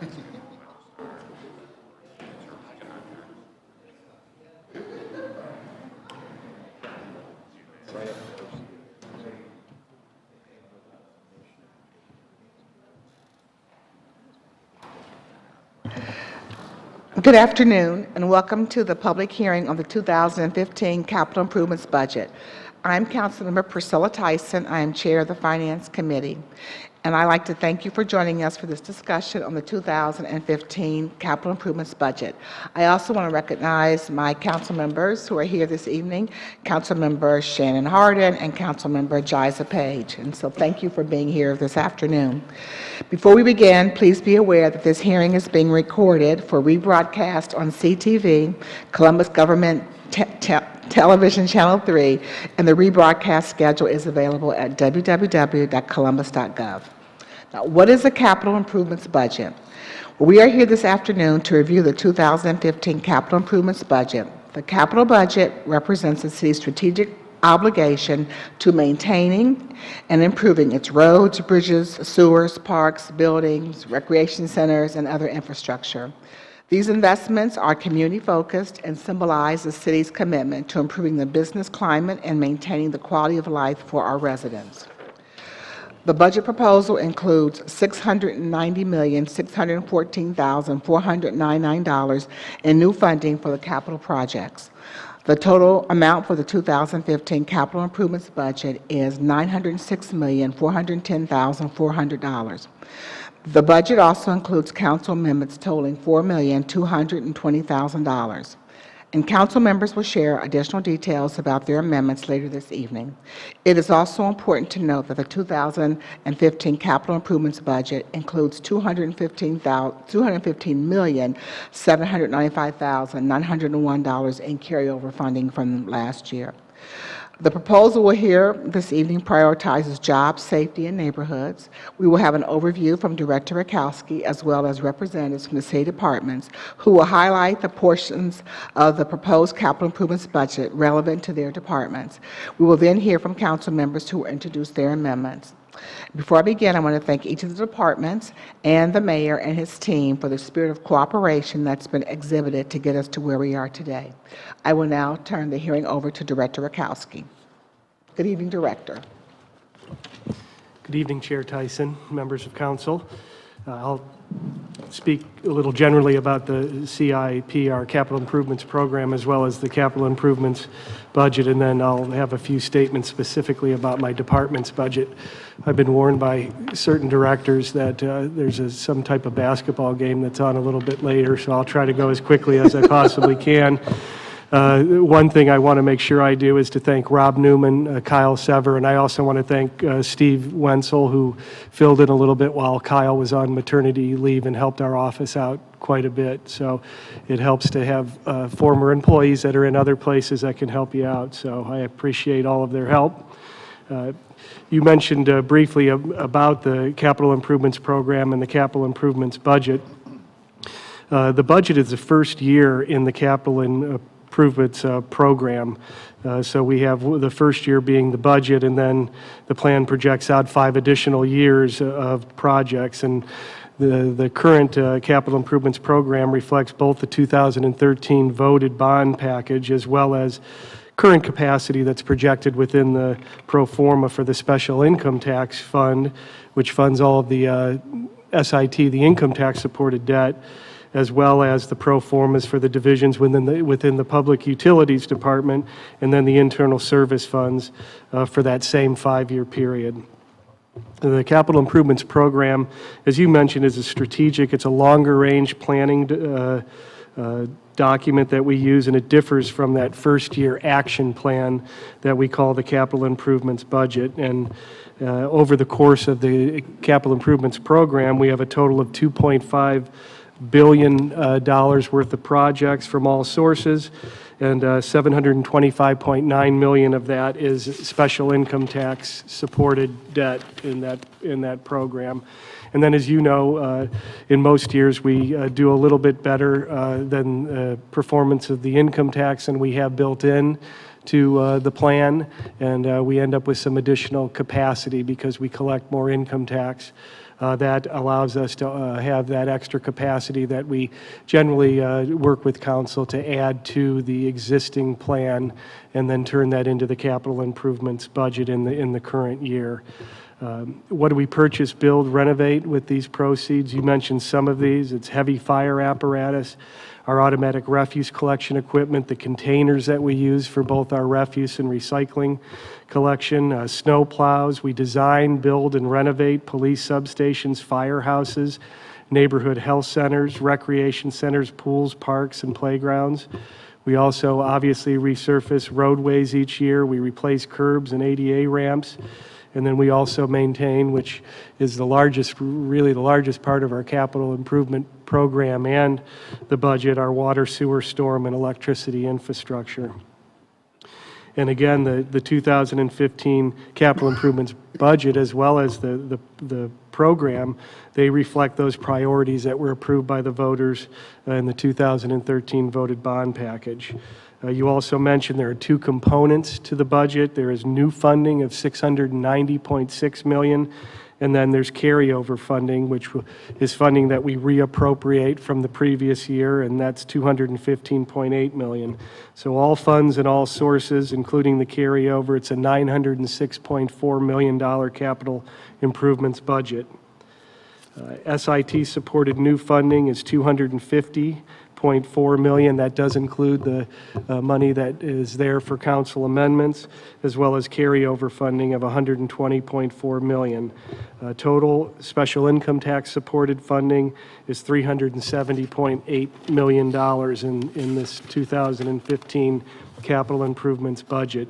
Good afternoon, and welcome to the public hearing on the 2015 Capital Improvements Budget. I'm Councilmember Priscilla Tyson. I am Chair of the Finance Committee, and I'd like to thank you for joining us for this discussion on the 2015 Capital Improvements Budget. I also want to recognize my council members who are here this evening, Councilmember Shannon Hardin and Councilmember Jiza Page, and so thank you for being here this afternoon. Before we begin, please be aware that this hearing is being recorded for rebroadcast on CTV, Columbus Government Television Channel 3, and the rebroadcast schedule is available at www.columbus.gov. Now, what is a capital improvements budget? Well, we are here this afternoon to review the 2015 capital improvements budget. The capital budget represents the city's strategic obligation to maintaining and improving its roads, bridges, sewers, parks, buildings, recreation centers, and other infrastructure. These investments are community-focused and symbolize the city's commitment to improving the business climate and maintaining the quality of life for our residents. The budget proposal includes $690,614,499 in new funding for the capital projects. The total amount for the 2015 capital improvements budget is $906,410,400. The budget also includes council amendments totaling $4,220,000. And council members will share additional details about their amendments later this evening. It is also important to note that the 2015 capital improvements budget includes $215,795,901 in carryover funding from last year. The proposal we'll hear this evening prioritizes jobs, safety, and neighborhoods. We will have an overview from Director Rakowski as well as representatives from the city departments who will highlight the portions of the proposed capital improvements budget relevant to their departments. We will then hear from council members who will introduce their amendments. Before I begin, I want to thank each of the departments and the mayor and his team for the spirit of cooperation that's been exhibited to get us to where we are today. I will now turn the hearing over to Director Rakowski. Good evening, Director. Good evening, Chair Tyson, members of council. I'll speak a little generally about the CIP, our capital improvements program, as well as the capital improvements budget, and then I'll have a few statements specifically about my department's budget. I've been warned by certain directors that there's some type of basketball game that's on a little bit later, so I'll try to go as quickly as I possibly can. One thing I want to make sure I do is to thank Rob Newman, Kyle Sever, and I also want to thank Steve Wenzel, who filled in a little bit while Kyle was on maternity leave and helped our office out quite a bit. So it helps to have former employees that are in other places that can help you out. So I appreciate all of their help. You mentioned briefly about the capital improvements program and the capital improvements budget. The budget is the first year in the capital improvements program. So we have the first year being the budget, and then the plan projects out 5 additional years of projects. And the current capital improvements program reflects both the 2013 voted bond package as well as current capacity that's projected within the pro forma for the special income tax fund, which funds all of the SIT, the income tax supported debt, as well as the pro formas for the divisions within the Public Utilities Department, and then the internal service funds for that same 5-year period. The Capital Improvements Program, as you mentioned, is it's a longer range planning document that we use, and it differs from that first year action plan that we call the Capital Improvements Budget. And over the course of the Capital Improvements Program, we have a total of $2.5 billion worth of projects from all sources, and $725.9 million of that is special income tax supported debt in that program. And then, as you know, in most years we do a little bit better than performance of the income tax, and we have built in to the plan, and we end up with some additional capacity because we collect more income tax That allows us to have that extra capacity that we generally work with council to add to the existing plan and then turn that into the capital improvements budget in the current year. What do we purchase, build, renovate with these proceeds? You mentioned some of these. It's heavy fire apparatus, our automatic refuse collection equipment, the containers that we use for both our refuse and recycling collection, snow plows. We design, build, and renovate police substations, firehouses, neighborhood health centers, recreation centers, pools, parks, and playgrounds. We also obviously resurface roadways each year. We replace curbs and ADA ramps. And then we also maintain, which is the largest, really the largest part of our capital improvement program and the budget, our water, sewer, storm, and electricity infrastructure. And again, the 2015 capital improvements budget, as well as the program, they reflect those priorities that were approved by the voters in the 2013 voted bond package. You also mentioned there are two components to the budget. There is new funding of $690.6 million, and then there's carryover funding, which is funding that we reappropriate from the previous year, and that's $215.8 million. So all funds and all sources, including the carryover, it's a $906.4 million capital improvements budget. SIT supported new funding is $250.4 million. That does include the money that is there for council amendments, as well as carryover funding of $120.4 million. Total special income tax supported funding is $370.8 million in this 2015 capital improvements budget.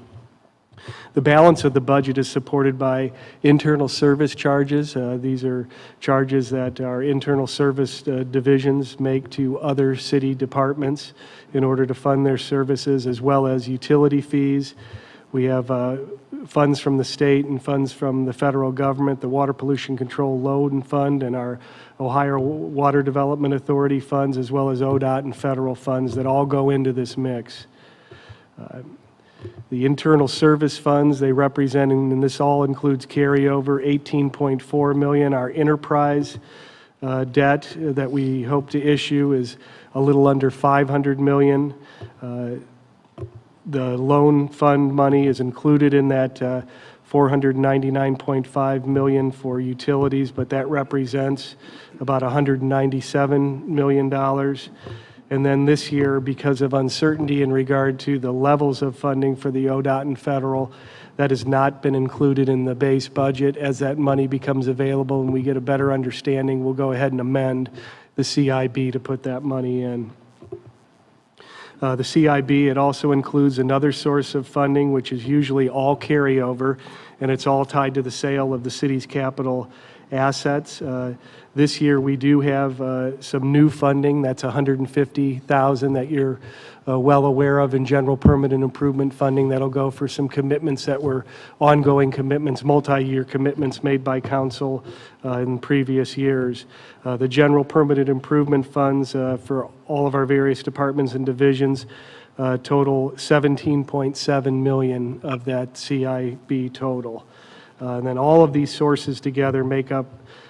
The balance of the budget is supported by internal service charges. These are charges that our internal service divisions make to other city departments in order to fund their services, as well as utility fees. We have funds from the state and funds from the federal government, the Water Pollution Control Loan Fund and our Ohio Water Development Authority funds, as well as ODOT and federal funds that all go into this mix. The internal service funds, they represent, and this all includes carryover, $18.4 million. Our enterprise debt that we hope to issue is a little under $500 million. The loan fund money is included in that $499.5 million for utilities, but that represents about $197 million. And then this year, because of uncertainty in regard to the levels of funding for the ODOT and federal, that has not been included in the base budget. As that money becomes available and we get a better understanding, we'll go ahead and amend the CIB to put that money in. The CIB, it also includes another source of funding, which is usually all carryover, and it's all tied to the sale of the city's capital assets. This year we do have some new funding. That's $150,000 that you're well aware of in general permanent improvement funding. That'll go for some commitments that were ongoing commitments, multi-year commitments made by council in previous years. The general permanent improvement funds for all of our various departments and divisions total $17.7 million of that CIB total. And then all of these sources together make up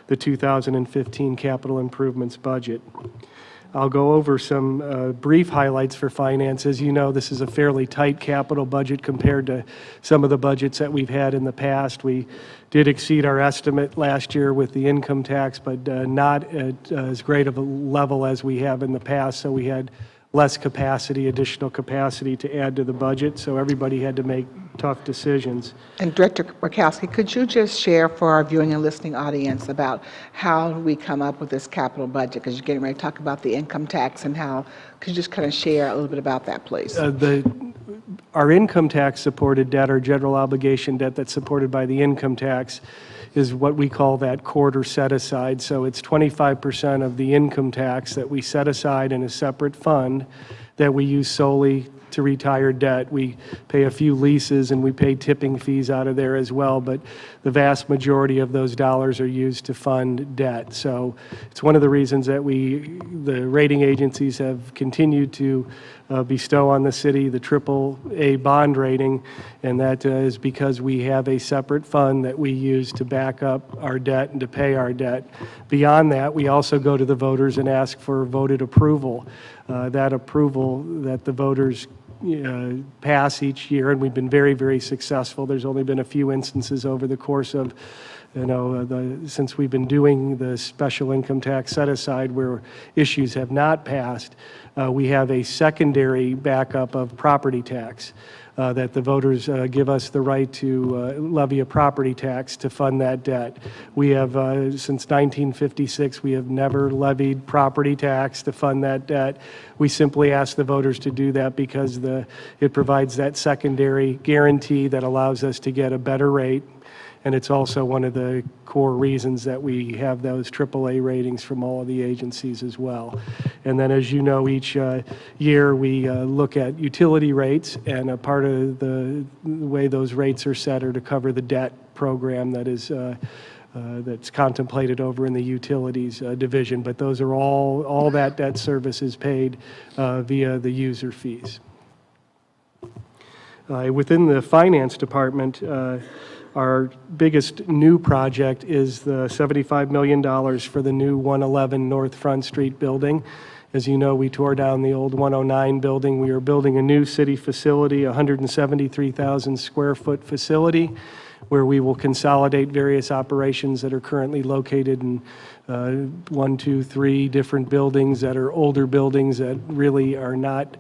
the 2015 capital improvements budget. I'll go over some brief highlights for finance. As you know, this is a fairly tight capital budget compared to some of the budgets that we've had in the past. We did exceed our estimate last year with the income tax, but not at as great of a level as we have in the past. So we had less capacity, additional capacity to add to the budget. So everybody had to make tough decisions. And Director Rakowski, could you just share for our viewing and listening audience about how we come up with this capital budget? Because you're getting ready to talk about the income tax and how, could you just kind of share a little bit about that, please? Our income tax supported debt, our general obligation debt that's supported by the income tax, is what we call that quarter set aside. So it's 25% of the income tax that we set aside in a separate fund that we use solely to retire debt. We pay a few leases and we pay tipping fees out of there as well, but the vast majority of those dollars are used to fund debt. So it's one of the reasons that the rating agencies have continued to bestow on the city the AAA bond rating, and that is because we have a separate fund that we use to back up our debt and to pay our debt. Beyond that, we also go to the voters and ask for voted approval. That approval that the voters pass each year, and we've been very, very successful. There's only been a few instances over the course of since we've been doing the special income tax set-aside where issues have not passed. We have a secondary backup of property tax that the voters give us the right to levy a property tax to fund that debt. We have, since 1956, we have never levied property tax to fund that debt. We simply ask the voters to do that because it provides that secondary guarantee that allows us to get a better rate. And it's also one of the core reasons that we have those AAA ratings from all of the agencies as well. And then, as you know, each year we look at utility rates, and a part of the way those rates are set are to cover the debt program that is that's contemplated over in the utilities division. But those are all that debt service is paid via the user fees. Within the finance department, our biggest new project is the $75 million for the new 111 North Front Street building. As you know, we tore down the old 109 building. We are building a new city facility, a 173,000 square foot facility, where we will consolidate various operations that are currently located in 1, 2, 3 different buildings that are older buildings that really are not,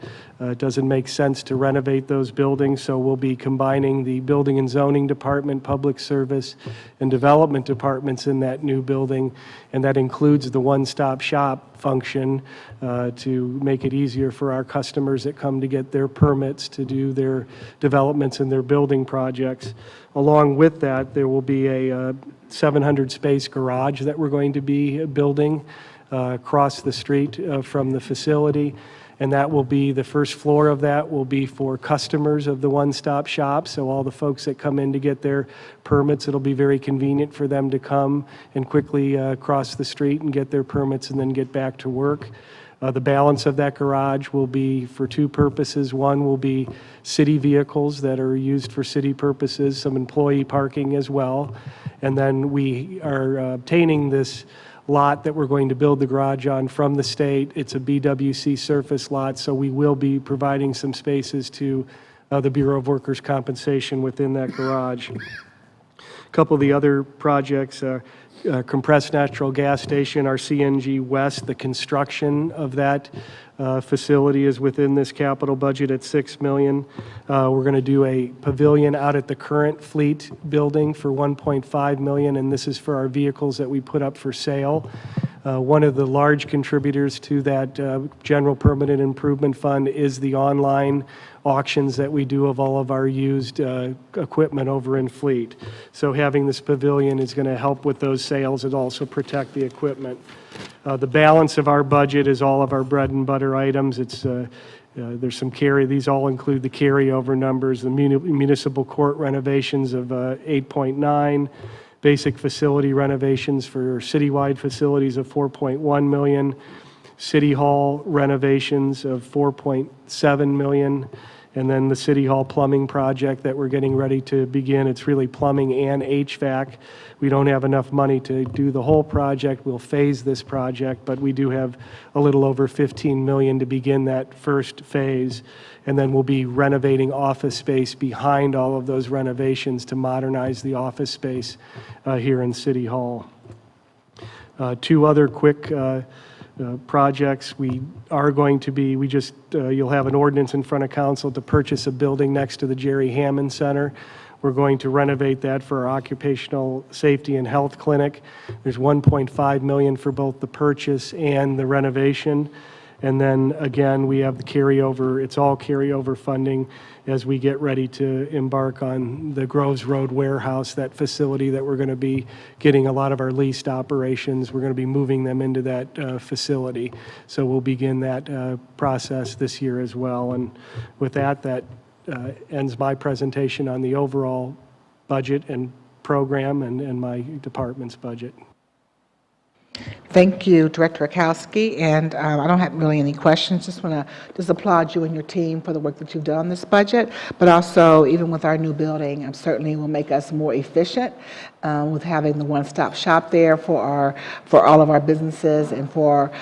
doesn't make sense to renovate those buildings. So we'll be combining the Building and Zoning Department, Public Service, and Development departments in that new building, and that includes the one-stop shop function to make it easier for our customers that come to get their permits to do their developments and their building projects. Along with that, there will be a 700-space garage that we're going to be building across the street from the facility, and that will be, the first floor of that will be for customers of the one-stop shop, so all the folks that come in to get their permits, it'll be very convenient for them to come and quickly cross the street and get their permits and then get back to work. The balance of that garage will be for two purposes. One will be city vehicles that are used for city purposes, some employee parking as well. And then we are obtaining this lot that we're going to build the garage on from the state. It's a BWC surface lot, so we will be providing some spaces to the Bureau of Workers' Compensation within that garage. A couple of the other projects, compressed natural gas station, our CNG West, the construction of that facility is within this capital budget at $6 million. We're going to do a pavilion out at the current fleet building for $1.5 million, and this is for our vehicles that we put up for sale. One of the large contributors to that general permanent improvement fund is the online auctions that we do of all of our used equipment over in fleet. So having this pavilion is going to help with those sales and also protect the equipment. The balance of our budget is all of our bread and butter items. It's there's some these all include the carryover numbers, the municipal court renovations of 8.9, basic facility renovations for citywide facilities of 4.1 million, City Hall renovations of 4.7 million, and then the City Hall plumbing project that we're getting ready to begin. It's really plumbing and HVAC. We don't have enough money to do the whole project. We'll phase this project, but we do have a little over 15 million to begin that first phase. And then we'll be renovating office space behind all of those renovations to modernize the office space here in City Hall. Two other quick projects. We are going to be, you'll have an ordinance in front of council to purchase a building next to the Jerry Hammond Center. We're going to renovate that for our occupational safety and health clinic. There's $1.5 million for both the purchase and the renovation. And then again, we have the carryover, it's all carryover funding as we get ready to embark on the Groves Road warehouse, that facility that we're going to be getting a lot of our leased operations. We're going to be moving them into that facility. So we'll begin that process this year as well. And with that, that ends my presentation on the overall budget and program and my department's budget. Thank you, Director Rakowski, and I don't have really any questions. Just want to applaud you and your team for the work that you've done on this budget, but also even with our new building, certainly will make us more efficient with having the one-stop shop there for all of our businesses and for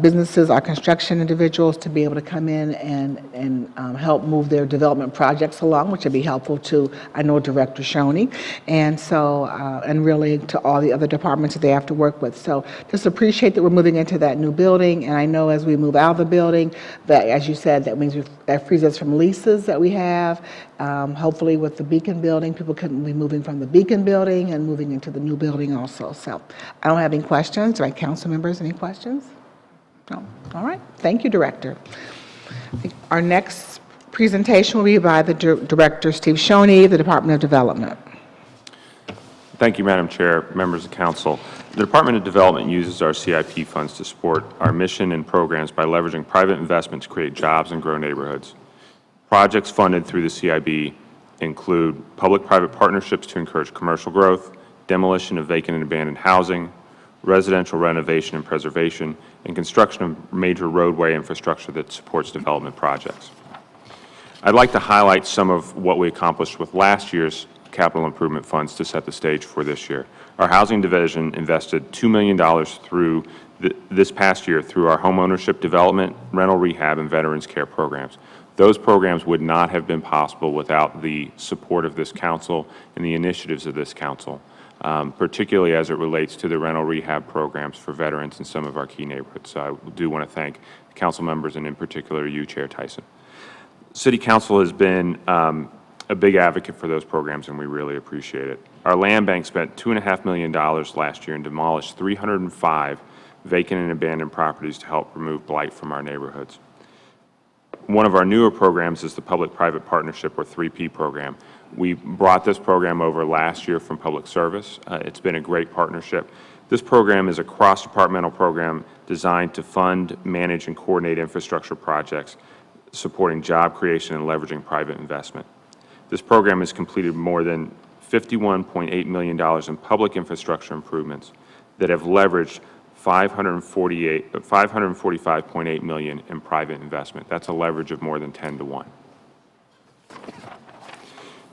businesses, our construction individuals to be able to come in and help move their development projects along, which would be helpful to, I know, Director Shoney, and so and really to all the other departments that they have to work with. So just appreciate that we're moving into that new building, and I know as we move out of the building, that, as you said, that means that frees us from leases that we have. Hopefully with the Beacon building, people can be moving from the Beacon building and moving into the new building also. So I don't have any questions. Do my council members any questions? No? All right. Thank you, Director. Our next presentation will be by the Director, Steve Shoney, the Department of Development. Thank you, Madam Chair, members of council. The Department of Development uses our CIP funds to support our mission and programs by leveraging private investment to create jobs and grow neighborhoods. Projects funded through the CIB include public-private partnerships to encourage commercial growth, demolition of vacant and abandoned housing, residential renovation and preservation, and construction of major roadway infrastructure that supports development projects. I'd like to highlight some of what we accomplished with last year's capital improvement funds to set the stage for this year. Our housing division invested $2 million through this past year through our homeownership development, rental rehab, and veterans care programs. Those programs would not have been possible without the support of this council and the initiatives of this council, particularly as it relates to the rental rehab programs for veterans in some of our key neighborhoods. So I do want to thank the council members and in particular you, Chair Tyson. City Council has been a big advocate for those programs, and we really appreciate it. Our land bank spent $2.5 million last year and demolished 305 vacant and abandoned properties to help remove blight from our neighborhoods. One of our newer programs is the Public-Private Partnership, or 3P program. We brought this program over last year from Public Service. It's been a great partnership. This program is a cross-departmental program designed to fund, manage, and coordinate infrastructure projects supporting job creation and leveraging private investment. This program has completed more than $51.8 million in public infrastructure improvements that have leveraged $545.8 million in private investment. That's a leverage of more than 10 to 1.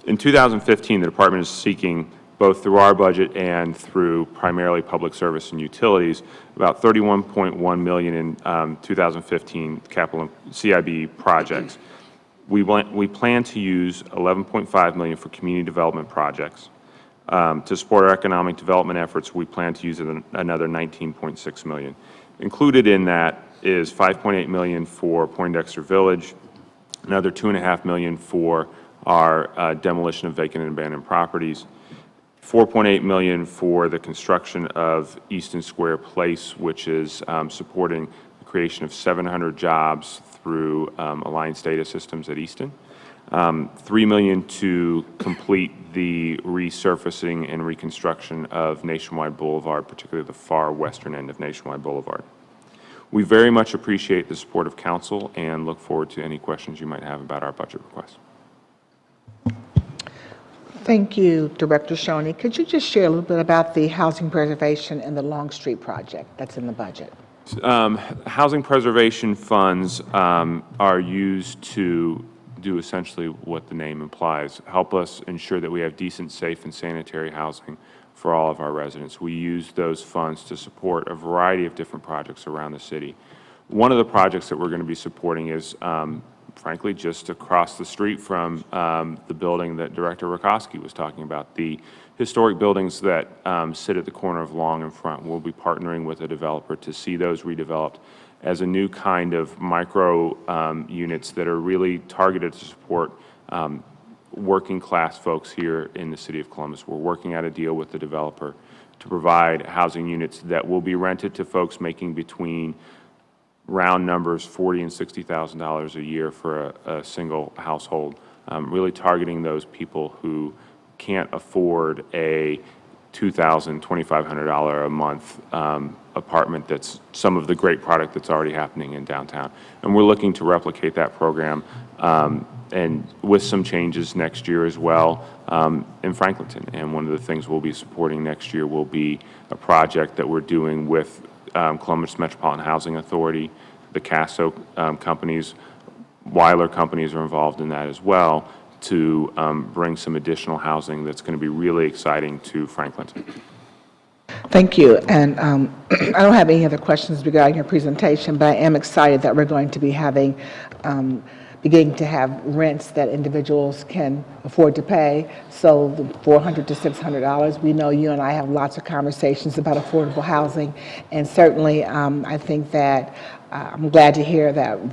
In 2015, the department is seeking, both through our budget and through primarily public service and utilities, about $31.1 million in 2015 capital CIB projects. We plan to use $11.5 million for community development projects. To support our economic development efforts, we plan to use another $19.6 million. Included in that is $5.8 million for Poindexter Village, another $2.5 million for our demolition of vacant and abandoned properties, $4.8 million for the construction of Easton Square Place, which is supporting the creation of 700 jobs through Alliance Data Systems at Easton. $3 million to complete the resurfacing and reconstruction of Nationwide Boulevard, particularly the far western end of Nationwide Boulevard. We very much appreciate the support of council and look forward to any questions you might have about our budget request. Thank you, Director Shoney. Could you just share a little bit about the housing preservation and the Long Street project that's in the budget? Housing preservation funds are used to do essentially what the name implies, help us ensure that we have decent, safe, and sanitary housing for all of our residents. We use those funds to support a variety of different projects around the city. One of the projects that we're going to be supporting is, frankly, just across the street from the building that Director Rakowski was talking about, the historic buildings that sit at the corner of Long and Front. We'll be partnering with a developer to see those redeveloped as a new kind of micro units that are really targeted to support working class folks here in the city of Columbus. We're working out a deal with the developer to provide housing units that will be rented to folks making between round numbers, $40,000 and $60,000 a year for a single household, really targeting those people who can't afford a $2,000, $2,500 a month apartment. That's some of the great product that's already happening in downtown. And we're looking to replicate that program and with some changes next year as well in Franklinton. And one of the things we'll be supporting next year will be a project that we're doing with Columbus Metropolitan Housing Authority, the Casso companies, Weiler companies are involved in that as well, to bring some additional housing that's going to be really exciting to Franklinton. Thank you. And I don't have any other questions regarding your presentation, but I am excited that we're going to be having, beginning to have rents that individuals can afford to pay. So the $400 to $600, we know you and I have lots of conversations about affordable housing. And certainly, I think that I'm glad to hear that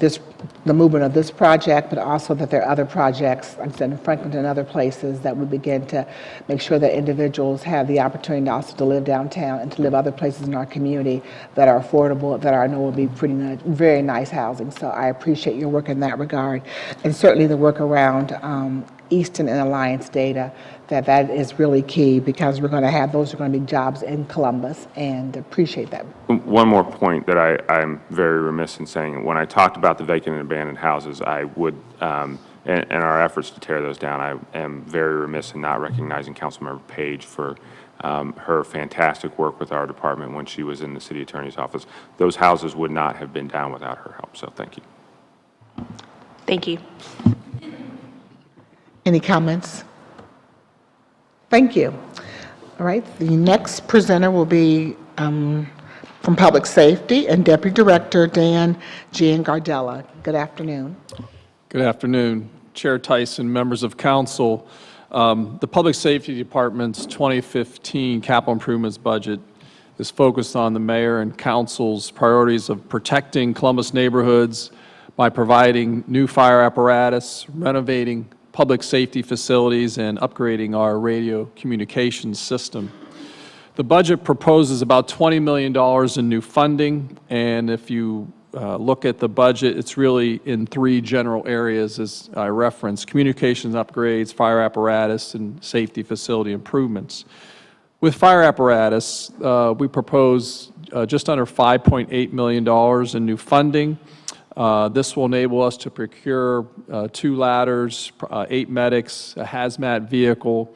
the movement of this project, but also that there are other projects, like I said, in Franklinton and other places, that would begin to make sure that individuals have the opportunity also to live downtown and to live other places in our community that are affordable, that I know will be pretty nice, very nice housing. So I appreciate your work in that regard. And certainly the work around Easton and Alliance data, that is really key, because we're going to have, those are going to be jobs in Columbus, and appreciate that. One more point that I'm very remiss in saying. When I talked about the vacant and abandoned houses, I would, and our efforts to tear those down, I am very remiss in not recognizing Councilmember Page for her fantastic work with our department when she was in the city attorney's office. Those houses would not have been down without her help, so thank you. Thank you. Any comments? Thank you. All right, the next presenter will be from Public Safety and Deputy Director Dan Giangardella. Good afternoon. Good afternoon, Chair Tyson, members of council. The Public Safety Department's 2015 capital improvements budget is focused on the mayor and council's priorities of protecting Columbus neighborhoods by providing new fire apparatus, renovating public safety facilities, and upgrading our radio communications system. The budget proposes about $20 million in new funding, and if you look at the budget, it's really in three general areas, as I referenced: communications upgrades, fire apparatus, and safety facility improvements. With fire apparatus, we propose just under $5.8 million in new funding. This will enable us to procure 2 ladders, 8 medics, a hazmat vehicle,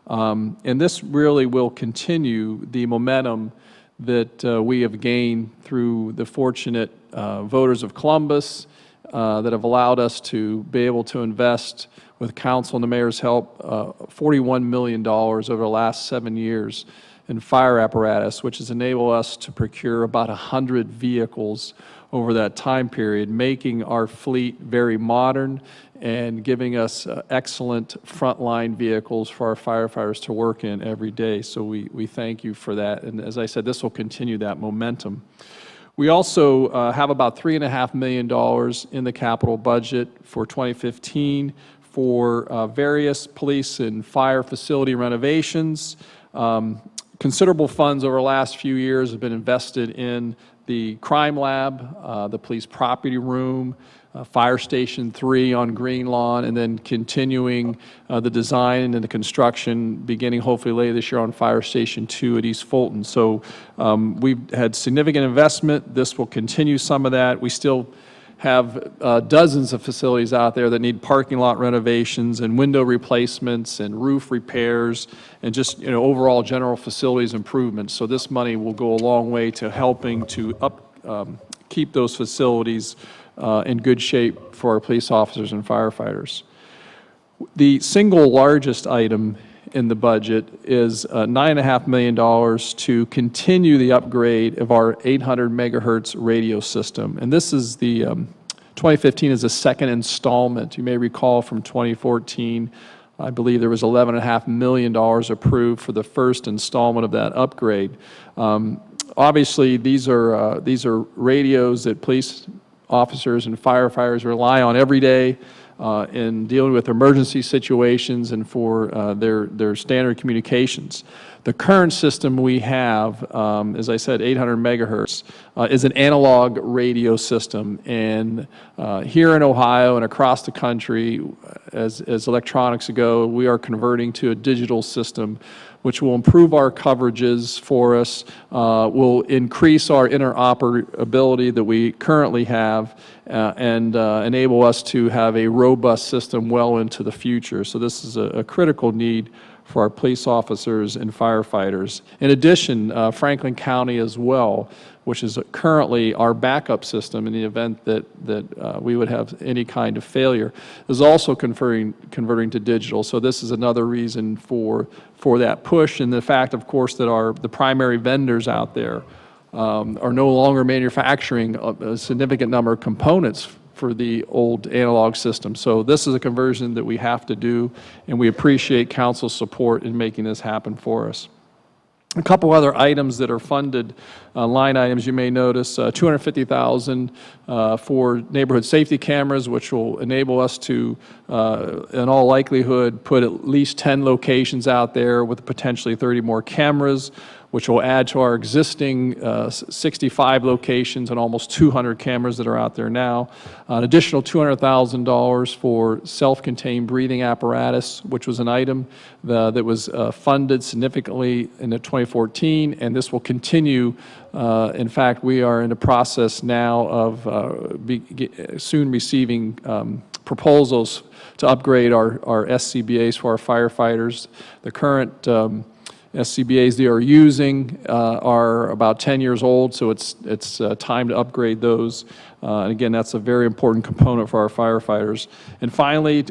and this really will continue the momentum that we have gained through the fortunate voters of Columbus that have allowed us to be able to invest, with council and the mayor's help, $41 million over the last 7 years in fire apparatus, which has enabled us to procure about 100 vehicles over that time period, making our fleet very modern and giving us excellent frontline vehicles for our firefighters to work in every day. So we thank you for that. And as I said, this will continue that momentum. We also have about $3.5 million in the capital budget for 2015 for various police and fire facility renovations. Considerable funds over the last few years have been invested in the crime lab, the police property room, Fire Station 3 on Green Lawn, and then continuing the design and the construction, beginning hopefully later this year on Fire Station 2 at East Fulton. So we've had significant investment. This will continue some of that. We still have dozens of facilities out there that need parking lot renovations and window replacements and roof repairs and just overall general facilities improvements. So this money will go a long way to helping to keep those facilities in good shape for our police officers and firefighters. The single largest item in the budget is $9.5 million to continue the upgrade of our 800 megahertz radio system. And this is the 2015 is the second installment. You may recall from 2014, I believe there was $11.5 million approved for the first installment of that upgrade. Obviously, these are radios that police officers and firefighters rely on every day in dealing with emergency situations and for their standard communications. The current system we have, as I said, 800 megahertz, is an analog radio system. And here in Ohio and across the country, as electronics go, we are converting to a digital system, which will improve our coverages for us, will increase our interoperability that we currently have, and enable us to have a robust system well into the future. So this is a critical need for our police officers and firefighters. In addition, Franklin County as well, which is currently our backup system in the event that we would have any kind of failure, is also converting to digital. So this is another reason for that push, and the fact, of course, that the primary vendors out there are no longer manufacturing a significant number of components for the old analog system. So this is a conversion that we have to do, and we appreciate council's support in making this happen for us. A couple other items that are funded, line items you may notice, $250,000 for neighborhood safety cameras, which will enable us to, in all likelihood, put at least 10 locations out there with potentially 30 more cameras, which will add to our existing 65 locations and almost 200 cameras that are out there now. An additional $200,000 for self-contained breathing apparatus, which was an item that was funded significantly in 2014, and this will continue. In fact, we are in the process now of soon receiving proposals to upgrade our SCBAs for our firefighters. The current SCBAs they are using are about 10 years old, so it's time to upgrade those. And again, that's a very important component for our firefighters. And finally,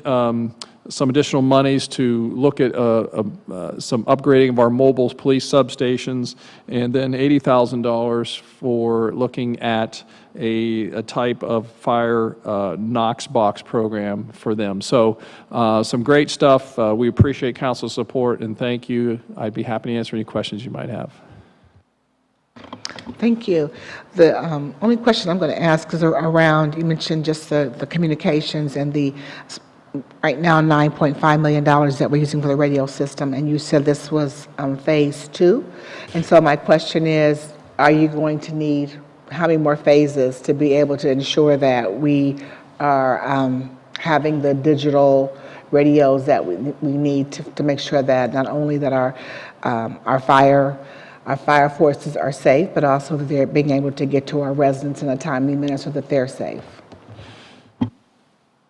some additional monies to look at some upgrading of our mobile police substations, and then $80,000 for looking at a type of fire Knox box program for them. So some great stuff. We appreciate council's support, and thank you. I'd be happy to answer any questions you might have. Thank you. The only question I'm going to ask is around, you mentioned just the communications and the, right now, $9.5 million that we're using for the radio system, and you said this was phase 2. And so my question is, are you going to need how many more phases to be able to ensure that we are having the digital radios that we need to make sure that not only that our fire forces are safe, but also that they're being able to get to our residents in a timely manner so that they're safe?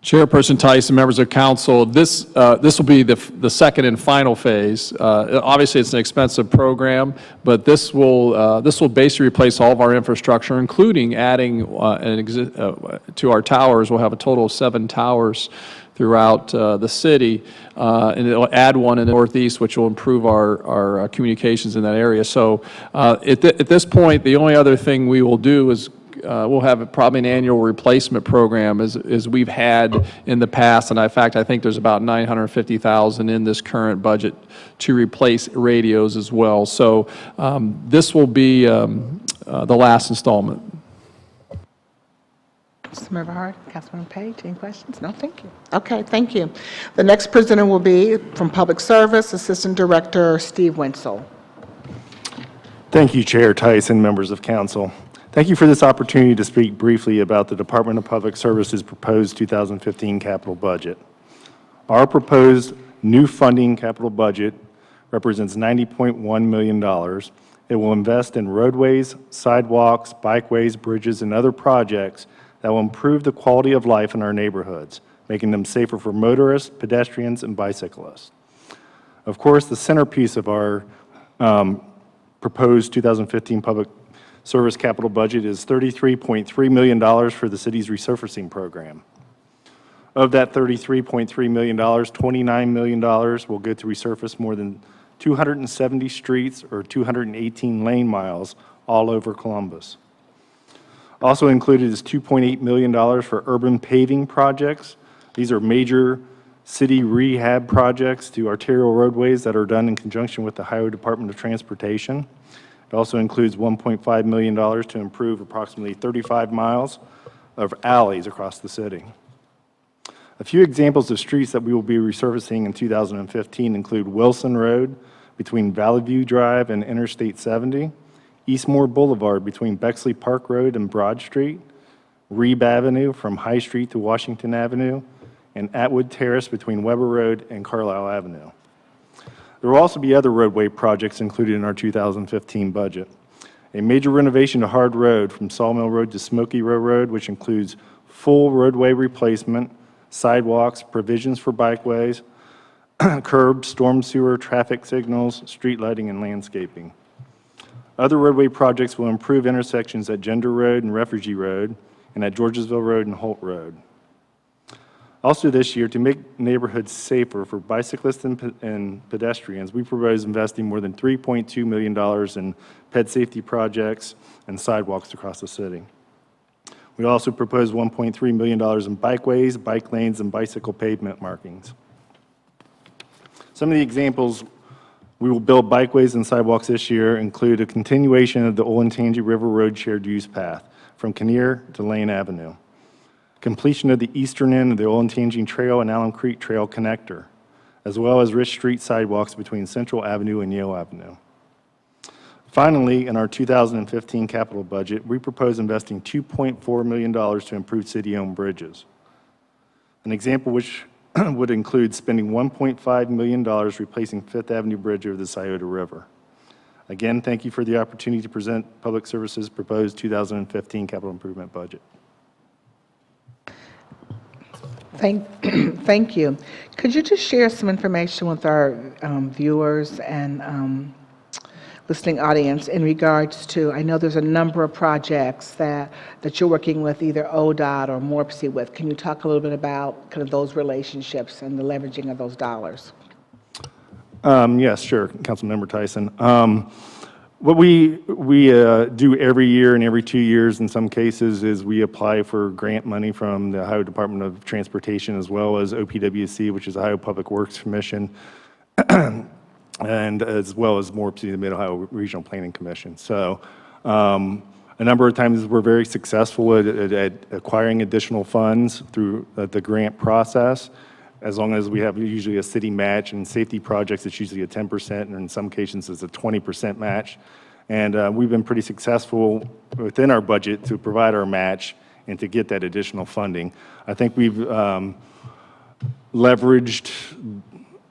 Chairperson Tyson, members of council, this will be the second and final phase. Obviously, it's an expensive program, but this will basically replace all of our infrastructure, including adding to our towers. We'll have a total of 7 towers throughout the city, and it'll add one in the northeast, which will improve our communications in that area. So at this point, the only other thing we will do is we'll have probably an annual replacement program as we've had in the past, and in fact, I think there's about $950,000 in this current budget to replace radios as well. So this will be the last installment. Councilmember Hart, Councilmember Page, any questions? No, thank you. Okay, thank you. The next presenter will be from Public Service, Assistant Director Steve Wenzel. Thank you, Chair Tyson, members of council. Thank you for this opportunity to speak briefly about the Department of Public Service's proposed 2015 capital budget. Our proposed new funding capital budget represents $90.1 million. It will invest in roadways, sidewalks, bikeways, bridges, and other projects that will improve the quality of life in our neighborhoods, making them safer for motorists, pedestrians, and bicyclists. Of course, the centerpiece of our proposed 2015 public service capital budget is $33.3 million for the city's resurfacing program. Of that $33.3 million, $29 million will go to resurface more than 270 streets or 218 lane miles all over Columbus. Also included is $2.8 million for urban paving projects. These are major city rehab projects to arterial roadways that are done in conjunction with the Ohio Department of Transportation. It also includes $1.5 million to improve approximately 35 miles of alleys across the city. A few examples of streets that we will be resurfacing in 2015 include Wilson Road, between Valley View Drive and Interstate 70, Eastmore Boulevard between Bexley Park Road and Broad Street, Reeb Avenue from High Street to Washington Avenue, and Atwood Terrace between Weber Road and Carlisle Avenue. There will also be other roadway projects included in our 2015 budget. A major renovation to Hard Road from Sawmill Road to Smoky Row Road, which includes full roadway replacement, sidewalks, provisions for bikeways, curbs, storm sewer, traffic signals, street lighting, and landscaping. Other roadway projects will improve intersections at Gender Road and Refugee Road, and at Georgesville Road and Holt Road. Also this year, to make neighborhoods safer for bicyclists and pedestrians, we propose investing more than $3.2 million in ped safety projects and sidewalks across the city. We also propose $1.3 million in bikeways, bike lanes, and bicycle pavement markings. Some of the examples we will build bikeways and sidewalks this year include a continuation of the Olentangy River Road shared use path from Kinnear to Lane Avenue, completion of the eastern end of the Olentangy Trail and Allen Creek Trail connector, as well as Rich Street sidewalks between Central Avenue and Yale Avenue. Finally, in our 2015 capital budget, we propose investing $2.4 million to improve city-owned bridges. An example which would include spending $1.5 million replacing Fifth Avenue Bridge over the Scioto River. Again, thank you for the opportunity to present Public Services' proposed 2015 capital improvement budget. Thank you. Could you just share some information with our viewers and listening audience in regards to, I know there's a number of projects that you're working with either ODOT or MORPC with. Can you talk a little bit about kind of those relationships and the leveraging of those dollars? Yes, sure, Councilmember Tyson. What we do every year and every 2 years in some cases is we apply for grant money from the Ohio Department of Transportation as well as OPWC, which is Ohio Public Works Commission, and as well as MORPC, the Mid-Ohio Regional Planning Commission. So a number of times we're very successful at acquiring additional funds through the grant process, as long as we have usually a city match. And safety projects, it's usually a 10%, and in some cases it's a 20% match. And we've been pretty successful within our budget to provide our match and to get that additional funding. I think we've leveraged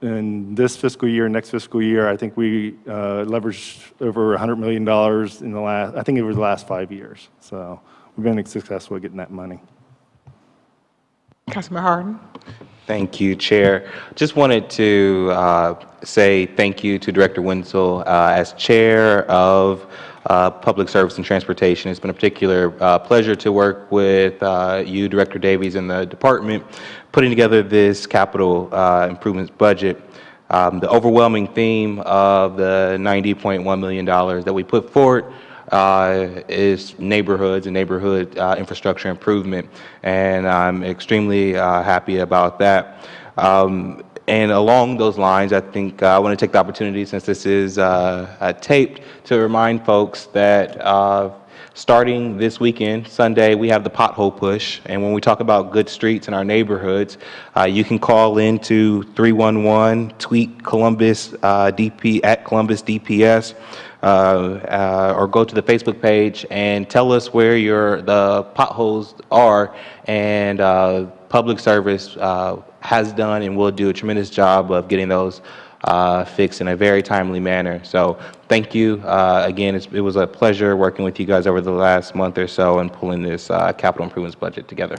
in this fiscal year, next fiscal year, I think we leveraged over $100 million in the last, I think over the last 5 years. So we've been successful at getting that money. Councilman Harden? Thank you, Chair. Just wanted to say thank you to Director Wenzel. As Chair of Public Service and Transportation, it's been a particular pleasure to work with you, Director Davies, and the department, putting together this capital improvements budget. The overwhelming theme of the $90.1 million that we put forward is neighborhoods and neighborhood infrastructure improvement, and I'm extremely happy about that. And along those lines, I think I want to take the opportunity, since this is taped, to remind folks that starting this weekend, Sunday, we have the pothole push. And when we talk about good streets in our neighborhoods, you can call into 311, tweet Columbus DP at Columbus DPS, or go to the Facebook page and tell us where the potholes are. And Public Service has done and will do a tremendous job of getting those fixed in a very timely manner. So thank you. Again, it was a pleasure working with you guys over the last month or so and pulling this capital improvements budget together.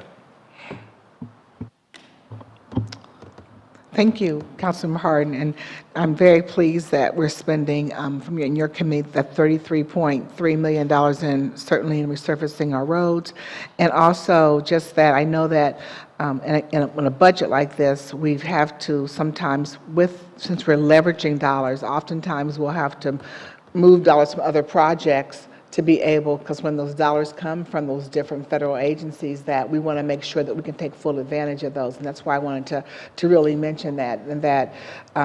Thank you, Councilman Harden, and I'm very pleased that we're spending in your committee that $33.3 million in certainly in resurfacing our roads, and also just that I know that in a budget like this, we have to sometimes, since we're leveraging dollars, oftentimes we'll have to move dollars from other projects to be able, because when those dollars come from those different federal agencies, that we want to make sure that we can take full advantage of those. And that's why I wanted to really mention that, and that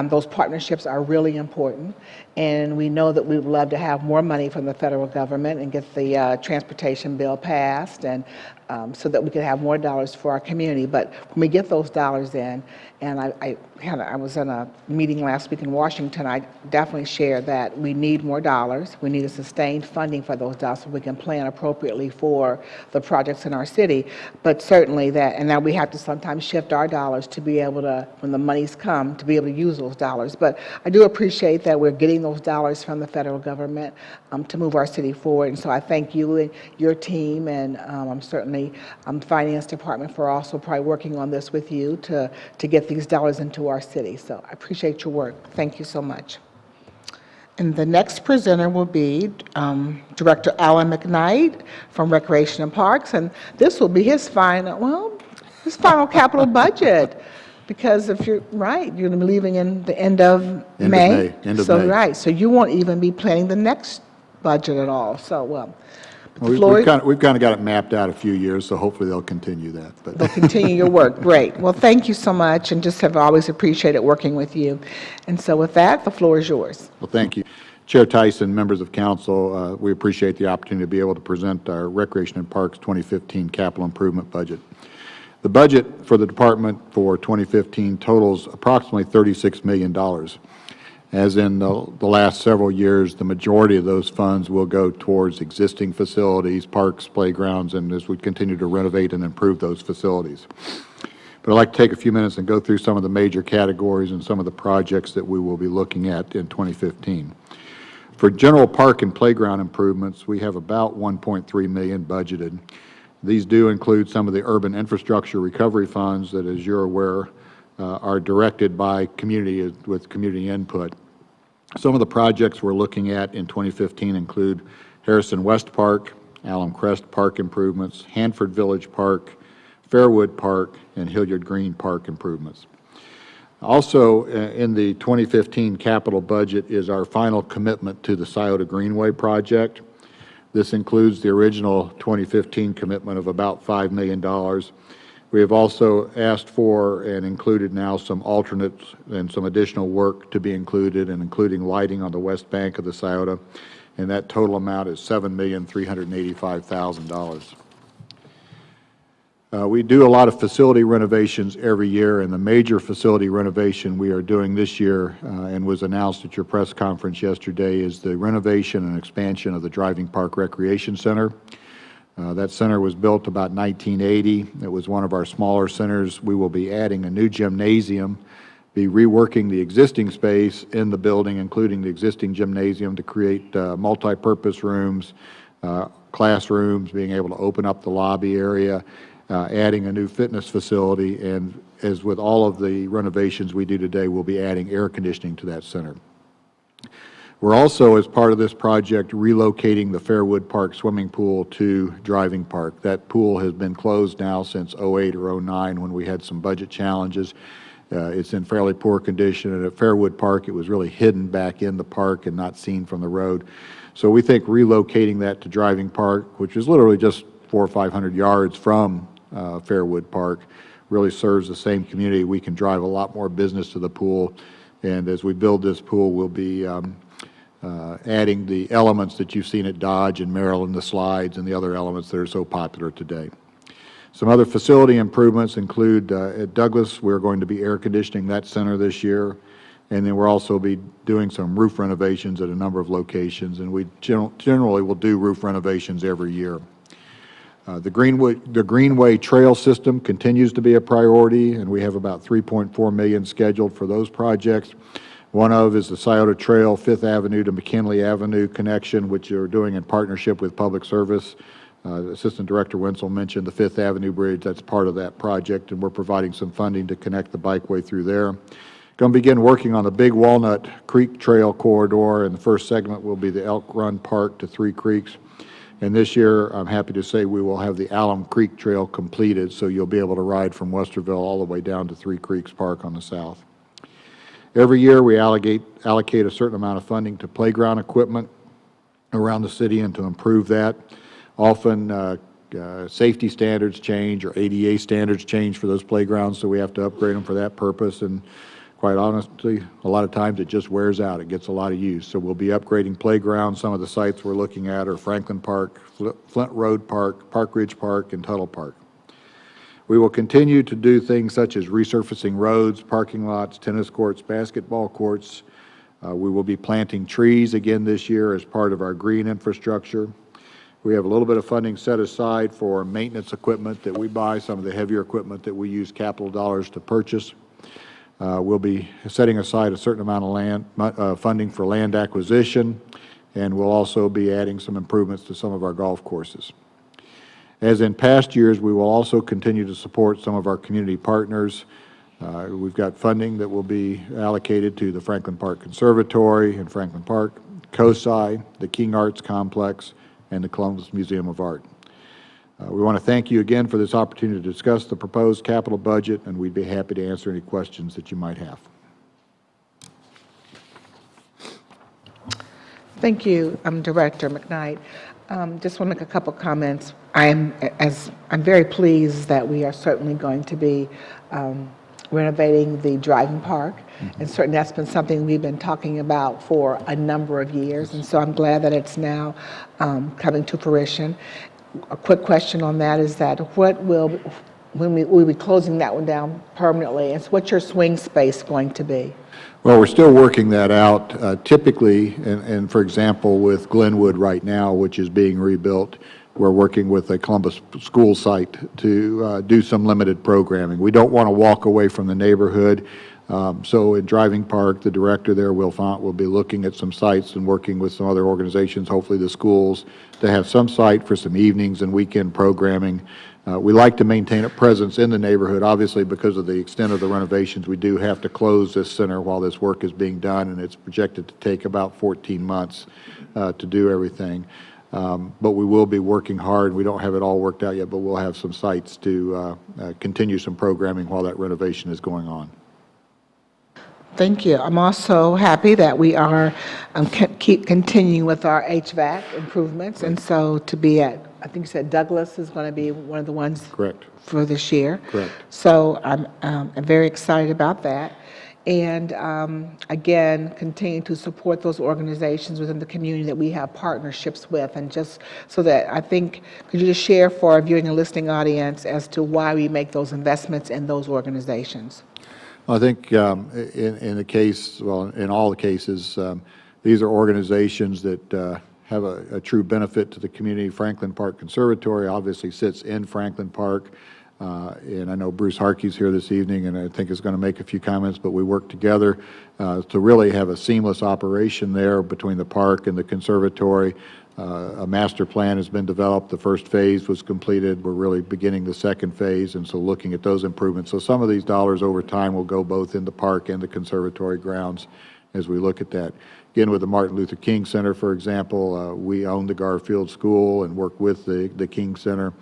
those partnerships are really important. And we know that we would love to have more money from the federal government and get the transportation bill passed, and so that we could have more dollars for our community. But when we get those dollars in, and I I was in a meeting last week in Washington. I definitely shared that we need more dollars. We need a sustained funding for those dollars so we can plan appropriately for the projects in our city. But certainly that, and now we have to sometimes shift our dollars to be able to, when the monies come, to be able to use those dollars. But I do appreciate that we're getting those dollars from the federal government to move our city forward. And so I thank you and your team, and I'm certainly Finance Department for also probably working on this with you to get these dollars into our city. So I appreciate your work. Thank you so much. And the next presenter will be Director Alan McKnight from Recreation and Parks, and this will be his final capital budget. Because if you're right, you're going to be leaving in the end of May. End of so May. Right, so you won't even be planning the next budget at all. So Well, Floyd, we've kind of got it mapped out a few years, so hopefully they'll continue that. But they'll continue your work. Great. Well, thank you so much, and just have always appreciated working with you. And so with that, the floor is yours. Well, thank you. Chair Tyson, members of council, we appreciate the opportunity to be able to present our Recreation and Parks 2015 capital improvement budget. The budget for the department for 2015 totals approximately $36 million. As in the last several years, the majority of those funds will go towards existing facilities, parks, playgrounds, and as we continue to renovate and improve those facilities. But I'd like to take a few minutes and go through some of the major categories and some of the projects that we will be looking at in 2015. For general park and playground improvements, we have about $1.3 million budgeted. These do include some of the urban infrastructure recovery funds that, as you're aware, are directed by community with community input. Some of the projects we're looking at in 2015 include Harrison West Park, Alum Crest Park improvements, Hanford Village Park, Fairwood Park, and Hilliard Green Park improvements. Also, in the 2015 capital budget is our final commitment to the Scioto Greenway project. This includes the original 2015 commitment of about $5 million. We have also asked for and included now some alternates and some additional work to be included, and including lighting on the west bank of the Scioto, and that total amount is $7,385,000. We do a lot of facility renovations every year, and the major facility renovation we are doing this year and was announced at your press conference yesterday is the renovation and expansion of the Driving Park Recreation Center. That center was built about 1980. It was one of our smaller centers. We will be adding a new gymnasium, be reworking the existing space in the building, including the existing gymnasium, to create multi-purpose rooms, classrooms, being able to open up the lobby area, adding a new fitness facility, and as with all of the renovations we do today, we'll be adding air conditioning to that center. We're also, as part of this project, relocating the Fairwood Park swimming pool to Driving Park. That pool has been closed now since '08 or '09 when we had some budget challenges. It's in fairly poor condition, and at Fairwood Park, it was really hidden back in the park and not seen from the road. So we think relocating that to Driving Park, which is literally just 400 or 500 yards from Fairwood Park, really serves the same community. We can drive a lot more business to the pool, and as we build this pool, we'll be adding the elements that you've seen at Dodge and Maryland, the slides and the other elements that are so popular today. Some other facility improvements include at Douglas, we're going to be air conditioning that center this year, and then we'll also be doing some roof renovations at a number of locations, and we generally will do roof renovations every year. The Greenway Trail System continues to be a priority, and we have about $3.4 million scheduled for those projects. One of is the Scioto Trail, 5th Avenue to McKinley Avenue connection, which we're doing in partnership with Public Service. Assistant Director Wenzel mentioned the 5th Avenue Bridge. That's part of that project, and we're providing some funding to connect the bikeway through there. Going to begin working on the Big Walnut Creek Trail corridor, and the first segment will be the Elk Run Park to Three Creeks. And this year, I'm happy to say we will have the Alum Creek Trail completed, so you'll be able to ride from Westerville all the way down to Three Creeks Park on the south. Every year, we allocate a certain amount of funding to playground equipment around the city and to improve that. Often, safety standards change or ADA standards change for those playgrounds, so we have to upgrade them for that purpose. And quite honestly, a lot of times it just wears out. It gets a lot of use. So we'll be upgrading playgrounds. Some of the sites we're looking at are Franklin Park, Flint Road Park, Park Ridge Park, and Tuttle Park. We will continue to do things such as resurfacing roads, parking lots, tennis courts, basketball courts. We will be planting trees again this year as part of our green infrastructure. We have a little bit of funding set aside for maintenance equipment that we buy, some of the heavier equipment that we use capital dollars to purchase. We'll be setting aside a certain amount of funding for land acquisition, and we'll also be adding some improvements to some of our golf courses. As in past years, we will also continue to support some of our community partners. We've got funding that will be allocated to the Franklin Park Conservatory in Franklin Park, COSI, the King Arts Complex, and the Columbus Museum of Art. We want to thank you again for this opportunity to discuss the proposed capital budget, and we'd be happy to answer any questions that you might have. Thank you, Director McKnight. Just want to make a couple comments. I'm very pleased that we are certainly going to be renovating the driving park, and certainly that's been something we've been talking about for a number of years, and so I'm glad that it's now coming to fruition. A quick question on that is that when we'll be closing that one down permanently, and so what's your swing space going to be? Well, we're still working that out. Typically, and for example, with Glenwood right now, which is being rebuilt, we're working with a Columbus school site to do some limited programming. We don't want to walk away from the neighborhood. So in Driving Park, the director there, Will Font, will be looking at some sites and working with some other organizations, hopefully the schools, to have some site for some evenings and weekend programming. We like to maintain a presence in the neighborhood. Obviously, because of the extent of the renovations, we do have to close this center while this work is being done, and it's projected to take about 14 months to do everything. But we will be working hard. We don't have it all worked out yet, but we'll have some sites to continue some programming while that renovation is going on. Thank you. I'm also happy that we are keep continuing with our HVAC improvements, and so to be at, I think you said Douglas is going to be one of the ones Correct. for this year. Correct. So I'm very excited about that. And again, continue to support those organizations within the community that we have partnerships with. And just so that I think, could you just share for our viewing and listening audience as to why we make those investments in those organizations? I think in the case, well, in all the cases, these are organizations that have a true benefit to the community. Franklin Park Conservatory obviously sits in Franklin Park. And I know Bruce Harkey's here this evening, and I think is going to make a few comments, but we work together to really have a seamless operation there between the park and the conservatory. A master plan has been developed. The first phase was completed. We're really beginning the second phase, and so looking at those improvements. So some of these dollars over time will go both in the park and the conservatory grounds as we look at that. Again, with the Martin Luther King Center, for example, we own the Garfield School and work with the King Center.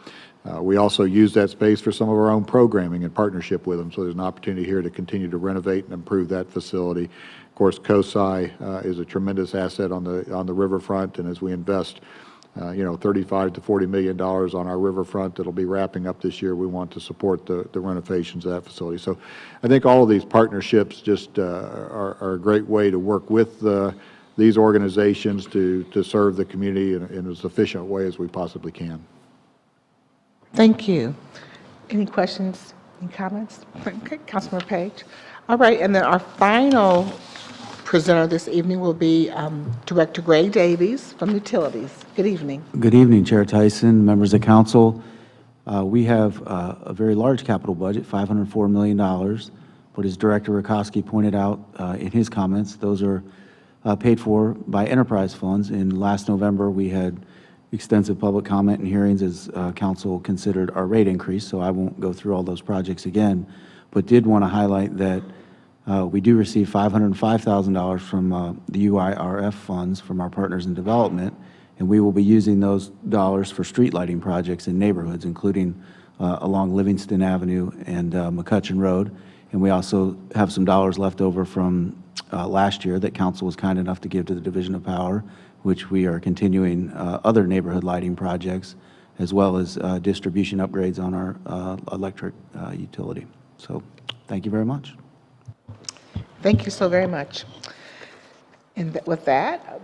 We also use that space for some of our own programming in partnership with them, so there's an opportunity here to continue to renovate and improve that facility. Of course, COSI is a tremendous asset on the riverfront, and as we invest, $35 to $40 million on our riverfront that'll be wrapping up this year, we want to support the renovations of that facility. So I think all of these partnerships just are a great way to work with these organizations to serve the community in as efficient a way as we possibly can. Thank you. Any questions, any comments? Okay, Councilmember Page. All right, and then our final presenter this evening will be Director Greg Davies from Utilities. Good evening. Good evening, Chair Tyson, members of council. We have a very large capital budget, $504 million, but as Director Rakowski pointed out in his comments, those are paid for by enterprise funds. And last November, we had extensive public comment and hearings as council considered our rate increase, so I won't go through all those projects again, but did want to highlight that we do receive $505,000 from the UIRF funds from our partners in development, and we will be using those dollars for street lighting projects in neighborhoods, including along Livingston Avenue and McCutcheon Road. And we also have some dollars left over from last year that council was kind enough to give to the Division of Power, which we are continuing other neighborhood lighting projects, as well as distribution upgrades on our electric utility. So thank you very much. Thank you so very much. And with that,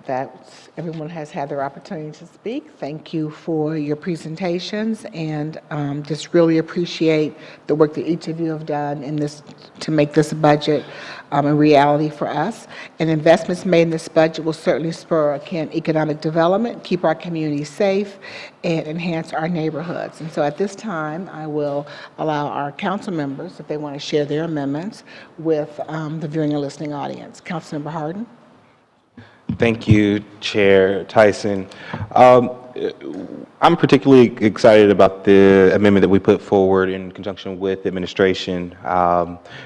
everyone has had their opportunity to speak. Thank you for your presentations, and just really appreciate the work that each of you have done in this to make this budget a reality for us. And investments made in this budget will certainly spur economic development, keep our communities safe, and enhance our neighborhoods. And so at this time, I will allow our council members, if they want to share their amendments, with the viewing and listening audience. Councilmember Harden. Thank you, Chair Tyson. I'm particularly excited about the amendment that we put forward in conjunction with the administration.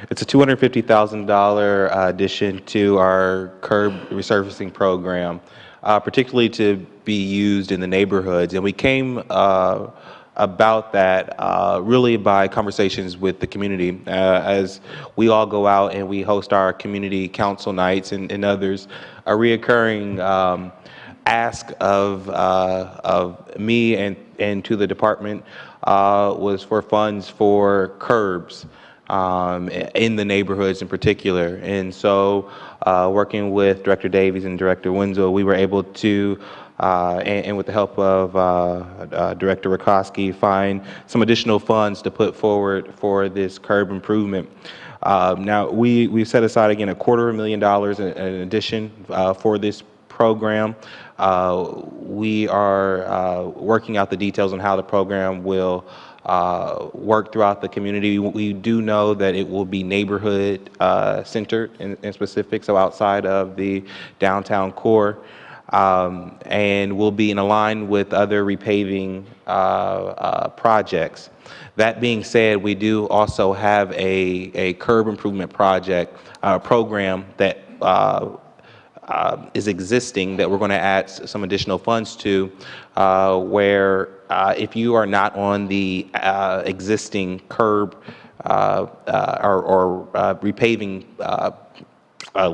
It's a $250,000 addition to our curb resurfacing program, particularly to be used in the neighborhoods. And we came about that really by conversations with the community. As we all go out and we host our community council nights and others, a reoccurring ask of me and to the department was for funds for curbs in the neighborhoods in particular. And so working with Director Davies and Director Wenzel, we were able to and with the help of Director Rakowski, find some additional funds to put forward for this curb improvement. Now, we've set aside, again, $250,000 in addition for this program. We are working out the details on how the program will work throughout the community. We do know that it will be neighborhood centered in specific, so outside of the downtown core. And will be in line with other repaving projects. That being said, we do also have a curb improvement program that is existing that we're going to add some additional funds to, where if you are not on the existing curb or repaving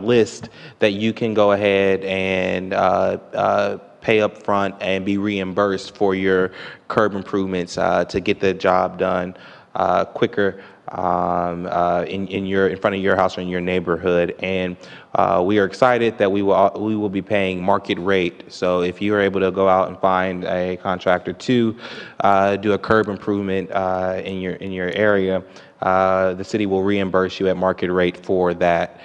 list, that you can go ahead and pay up front and be reimbursed for your curb improvements to get the job done quicker in front of your house or in your neighborhood. And we are excited that we will be paying market rate. So if you are able to go out and find a contractor to do a curb improvement in your area, the city will reimburse you at market rate for that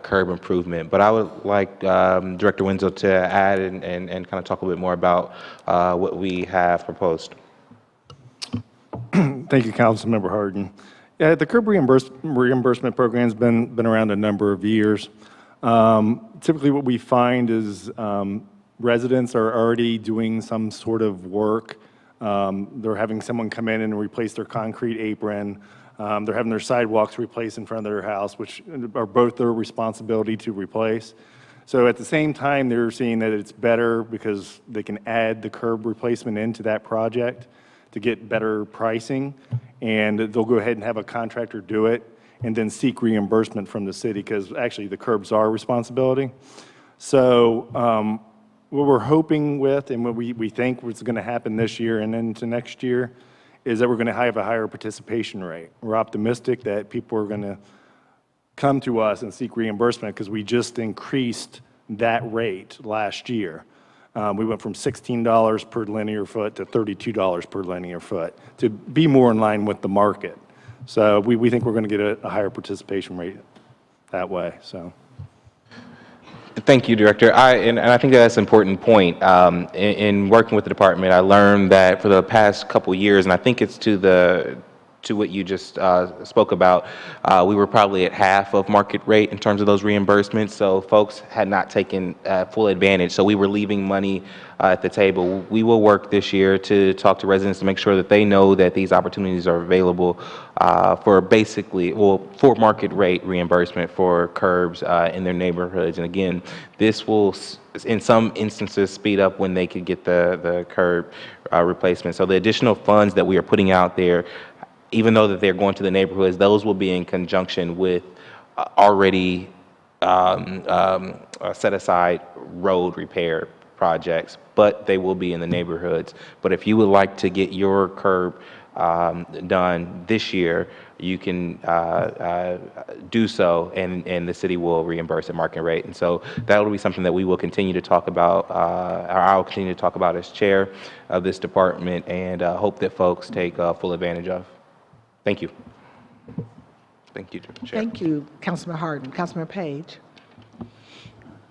curb improvement. But I would like Director Wenzel to add and kind of talk a little bit more about what we have proposed. Thank you, Councilmember Harden. Yeah, the curb reimbursement program's been around a number of years. Typically what we find is residents are already doing some sort of work. They're having someone come in and replace their concrete apron. They're having their sidewalks replaced in front of their house, which are both their responsibility to replace. So at the same time, they're seeing that it's better because they can add the curb replacement into that project to get better pricing, and they'll go ahead and have a contractor do it and then seek reimbursement from the city, because actually the curbs are responsibility. So what we're hoping with and what we think what's going to happen this year and into next year is that we're going to have a higher participation rate. We're optimistic that people are going to come to us and seek reimbursement because we just increased that rate last year. We went from $16 per linear foot to $32 per linear foot to be more in line with the market. So we think we're going to get a higher participation rate that way. So. Thank you, Director. And I think that's an important point. In working with the department, I learned that for the past couple years, and I think it's to what you just spoke about, we were probably at half of market rate in terms of those reimbursements, so folks had not taken full advantage, so we were leaving money at the table. We will work this year to talk to residents to make sure that they know that these opportunities are available for market rate reimbursement for curbs in their neighborhoods. And again, this will in some instances speed up when they could get the curb replacement. So the additional funds that we are putting out there, even though that they're going to the neighborhoods, those will be in conjunction with already set aside road repair projects, but they will be in the neighborhoods. But if you would like to get your curb done this year, you can do so, and the city will reimburse at market rate. And so that will be something that we will continue to talk about, or I'll continue to talk about as chair of this department, and hope that folks take full advantage of. Thank you. Thank you, Chair. Thank you, Councilman Harden. Councilman Page.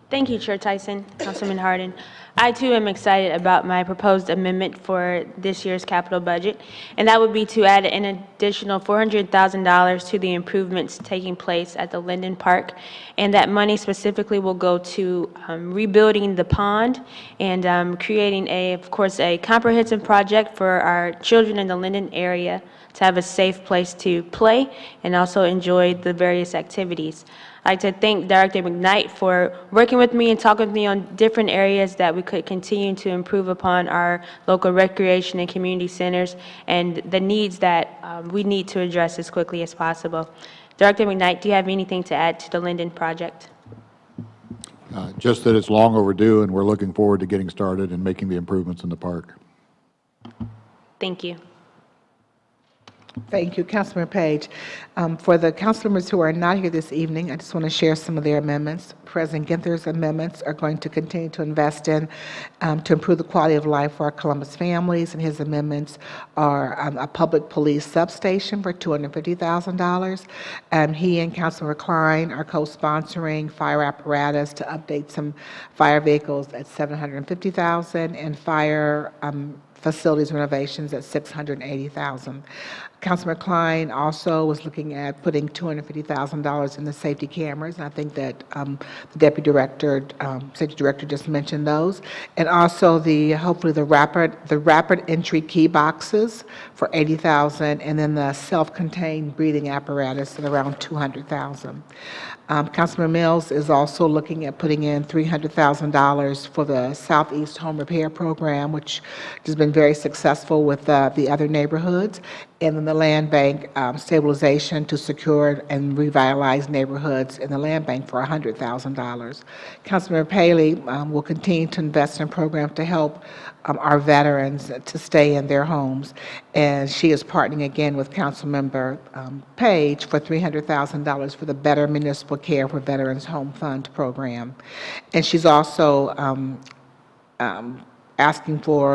Thank you, Chair Tyson, Councilman Harden. I too am excited about my proposed amendment for this year's capital budget, and that would be to add an additional $400,000 to the improvements taking place at the Linden Park, and that money specifically will go to rebuilding the pond and creating of course, a comprehensive project for our children in the Linden area to have a safe place to play and also enjoy the various activities. I'd like to thank Director McKnight for working with me and talking with me on different areas that we could continue to improve upon our local recreation and community centers and the needs that we need to address as quickly as possible. Director McKnight, do you have anything to add to the Linden project? Just that it's long overdue, and we're looking forward to getting started and making the improvements in the park. Thank you. Thank you, Councilman Page. For the council members who are not here this evening, I just want to share some of their amendments. President Ginther's amendments are going to continue to invest in to improve the quality of life for our Columbus families, and his amendments are a public police substation for $250,000. He and Councilmember Klein are co-sponsoring fire apparatus to update some fire vehicles at $750,000 and fire facilities renovations at $680,000. Councilman Klein also was looking at putting $250,000 in the safety cameras, and I think that the Deputy Director, Safety Director just mentioned those, and also hopefully the rapid entry key boxes for $80,000, and then the self-contained breathing apparatus at around $200,000. Councilman Mills is also looking at putting in $300,000 for the Southeast Home Repair Program, which has been very successful with the other neighborhoods, and then the land bank stabilization to secure and revitalize neighborhoods in the land bank for $100,000. Councilmember Paley will continue to invest in programs to help our veterans to stay in their homes, and she is partnering again with Councilmember Page for $300,000 for the Better Municipal Care for Veterans Home Fund program. And she's also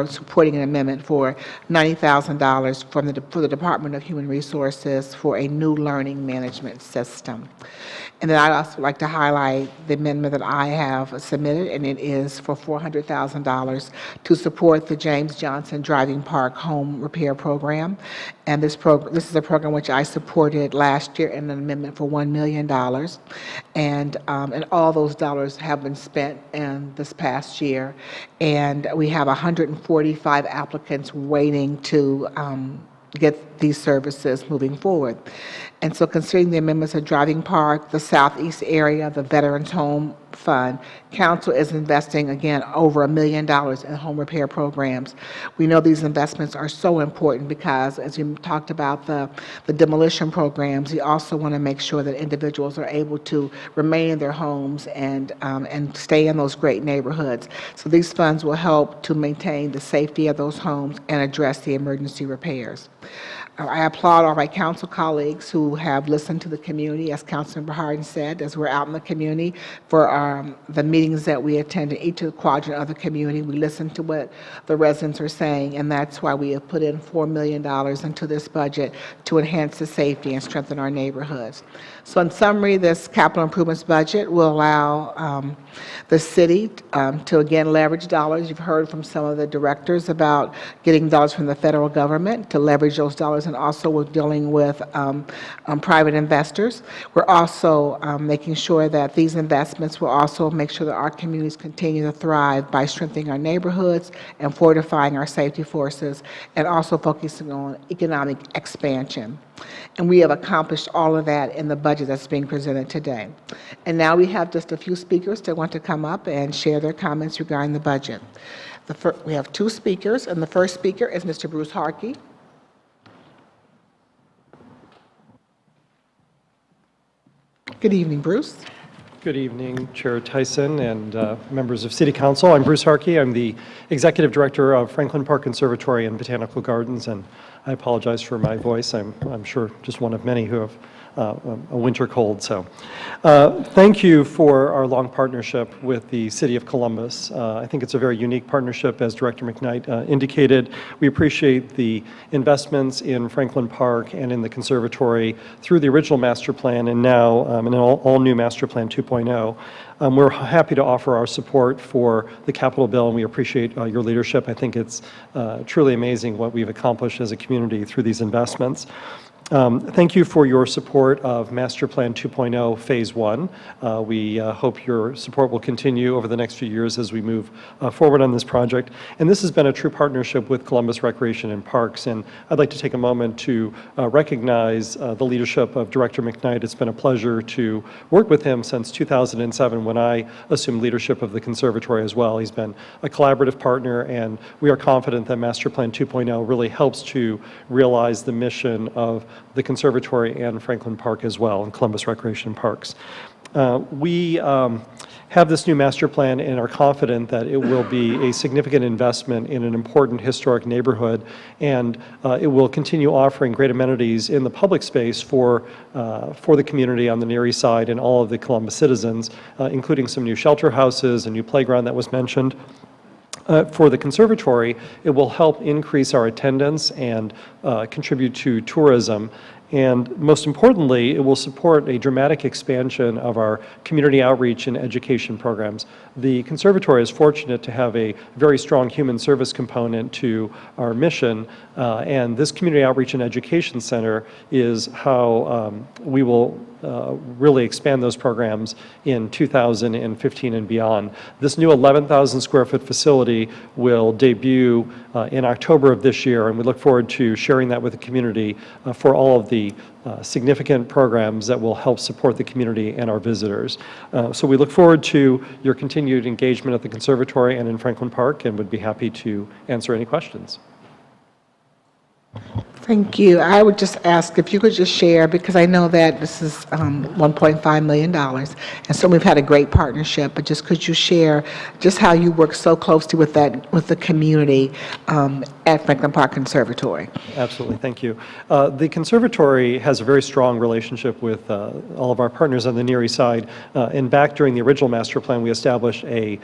supporting an amendment for $90,000 for the Department of Human Resources for a new learning management system. And then I'd also like to highlight the amendment that I have submitted, and it is for $400,000 to support the James Johnson Driving Park Home Repair Program. And this is a program which I supported last year in an amendment for $1 million. And all those dollars have been spent in this past year. And we have 145 applicants waiting to get these services moving forward. And so considering the amendments of Driving Park, the Southeast area, the Veterans Home Fund, Council is investing, again, over $1 million in home repair programs. We know these investments are so important because, as you talked about the demolition programs, we also want to make sure that individuals are able to remain in their homes and stay in those great neighborhoods. So these funds will help to maintain the safety of those homes and address the emergency repairs. I applaud all my council colleagues who have listened to the community, as Councilmember Harden said, as we're out in the community for the meetings that we attend in each of the quadrant of the community. We listen to what the residents are saying, and that's why we have put in $4 million into this budget to enhance the safety and strengthen our neighborhoods. So in summary, this capital improvements budget will allow the city to again leverage dollars. You've heard from some of the directors about getting dollars from the federal government to leverage those dollars, and also we're dealing with private investors. We're also making sure that these investments will also make sure that our communities continue to thrive by strengthening our neighborhoods and fortifying our safety forces, and also focusing on economic expansion. And we have accomplished all of that in the budget that's being presented today. And now we have just a few speakers that want to come up and share their comments regarding the budget. We have two speakers, and the first speaker is Mr. Bruce Harkey. Good evening, Bruce. Good evening, Chair Tyson and members of City Council. I'm Bruce Harkey. I'm the Executive Director of Franklin Park Conservatory and Botanical Gardens, and I apologize for my voice. I'm sure just one of many who have a winter cold. So thank you for our long partnership with the City of Columbus. I think it's a very unique partnership, as Director McKnight indicated. We appreciate the investments in Franklin Park and in the conservatory through the original master plan and now an all-new master plan 2.0. We're happy to offer our support for the capital bill, and we appreciate your leadership. I think it's truly amazing what we've accomplished as a community through these investments. Thank you for your support of Master Plan 2.0 Phase 1. We hope your support will continue over the next few years as we move forward on this project. And this has been a true partnership with Columbus Recreation and Parks. And I'd like to take a moment to recognize the leadership of Director McKnight. It's been a pleasure to work with him since 2007 when I assumed leadership of the conservatory as well. He's been a collaborative partner, and we are confident that Master Plan 2.0 really helps to realize the mission of the conservatory and Franklin Park as well, and Columbus Recreation and Parks. We have this new master plan and are confident that it will be a significant investment in an important historic neighborhood, and it will continue offering great amenities in the public space for the community on the Near East Side and all of the Columbus citizens, including some new shelter houses, a new playground that was mentioned. For the conservatory, it will help increase our attendance and contribute to tourism. And most importantly, it will support a dramatic expansion of our community outreach and education programs. The conservatory is fortunate to have a very strong human service component to our mission, and this community outreach and education center is how we will really expand those programs in 2015 and beyond. This new 11,000 square foot facility will debut in October of this year, and we look forward to sharing that with the community for all of the significant programs that will help support the community and our visitors. So we look forward to your continued engagement at the conservatory and in Franklin Park, and would be happy to answer any questions. Thank you. I would just ask if you could just share, because I know that this is $1.5 million, and so we've had a great partnership, but just could you share just how you work so closely with the community at Franklin Park Conservatory? Absolutely, thank you. The conservatory has a very strong relationship with all of our partners on the Near East Side, and back during the original master plan, we established a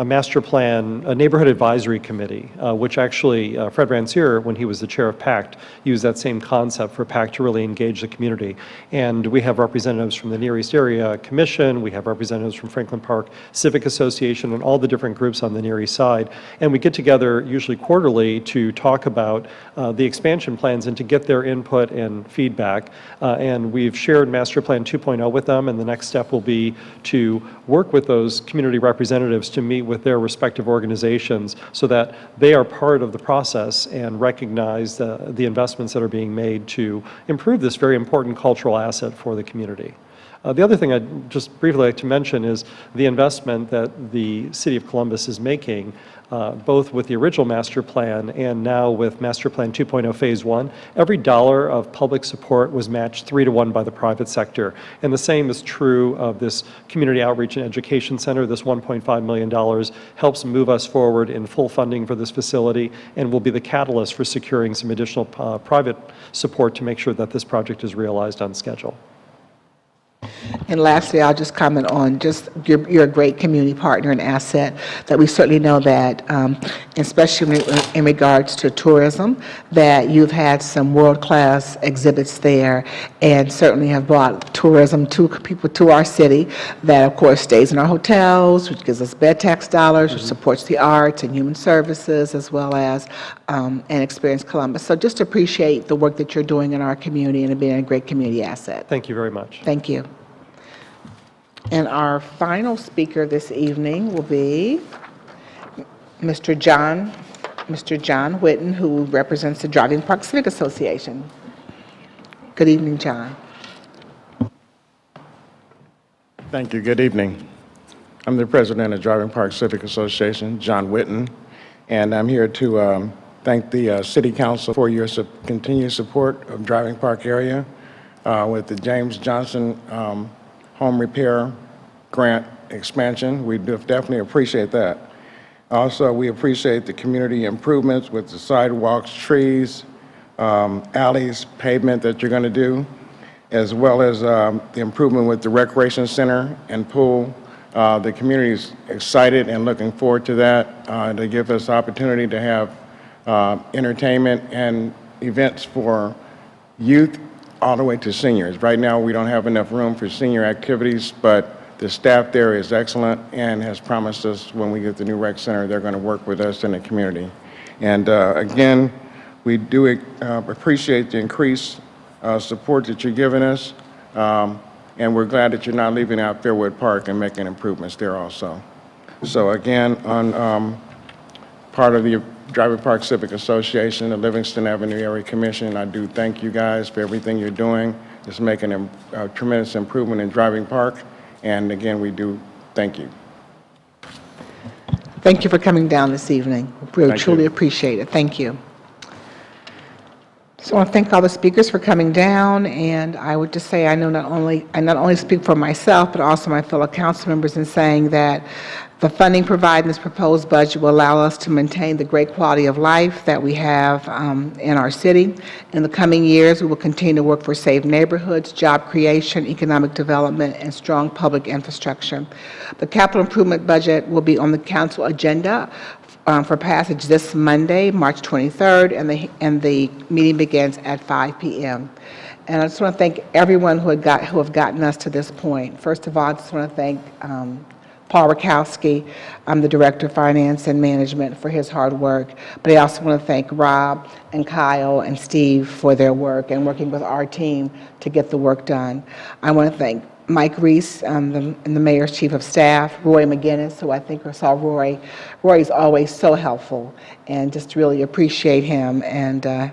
master plan, a neighborhood advisory committee, which actually Fred Rancier, when he was the chair of PACT, used that same concept for PACT to really engage the community. And we have representatives from the Near East Area Commission, we have representatives from Franklin Park Civic Association, and all the different groups on the Near East Side. And we get together usually quarterly to talk about the expansion plans and to get their input and feedback. And we've shared Master Plan 2.0 with them, and the next step will be to work with those community representatives to meet with their respective organizations so that they are part of the process and recognize the investments that are being made to improve this very important cultural asset for the community. The other thing I'd just briefly like to mention is the investment that the City of Columbus is making, both with the original master plan and now with Master Plan 2.0 Phase 1. Every dollar of public support was matched 3-to-1 by the private sector. And the same is true of this Community Outreach and Education Center. This $1.5 million helps move us forward in full funding for this facility and will be the catalyst for securing some additional private support to make sure that this project is realized on schedule. And lastly, I'll just comment on just you're a great community partner and asset that we certainly know that, especially in regards to tourism, that you've had some world-class exhibits there and certainly have brought tourism to people to our city that, of course, stays in our hotels, which gives us bed tax dollars, which supports the arts and human services, as well as and Experience Columbus. So just appreciate the work that you're doing in our community and being a great community asset. Thank you very much. Thank you. And our final speaker this evening will be Mr. John Whitten, who represents the Driving Park Civic Association. Good evening, John. Thank you. Good evening. I'm the president of Driving Park Civic Association, John Whitten, and I'm here to thank the City Council for your continued support of Driving Park area with the James Johnson home repair grant expansion. We definitely appreciate that. Also, we appreciate the community improvements with the sidewalks, trees, alleys, pavement that you're going to do, as well as the improvement with the recreation center and pool. The community is excited and looking forward to that, to give us opportunity to have entertainment and events for youth all the way to seniors. Right now, we don't have enough room for senior activities, but the staff there is excellent and has promised us when we get the new rec center, they're going to work with us in the community. And again, we do appreciate the increased support that you're giving us, and we're glad that you're not leaving out Fairwood Park and making improvements there also. So again, on part of the Driving Park Civic Association, the Livingston Avenue Area Commission, I do thank you guys for everything you're doing. It's making a tremendous improvement in Driving Park, and again, we do thank you. Thank you for coming down this evening. We Thank truly you. appreciate it. Thank you. So I want to thank all the speakers for coming down, and I would just say I not only speak for myself, but also my fellow council members in saying that the funding provided in this proposed budget will allow us to maintain the great quality of life that we have in our city. In the coming years, we will continue to work for safe neighborhoods, job creation, economic development, and strong public infrastructure. The capital improvement budget will be on the council agenda for passage this Monday, March 23rd, and the meeting begins at 5 p.m. And I just want to thank everyone who have gotten us to this point. First of all, I just want to thank Paul Rakowski, the Director of Finance and Management, for his hard work. But I also want to thank Rob and Kyle and Steve for their work and working with our team to get the work done. I want to thank Mike Reese, the Mayor's Chief of Staff, Roy McGinnis, who I think I saw Roy. Roy's always so helpful, and just really appreciate him. And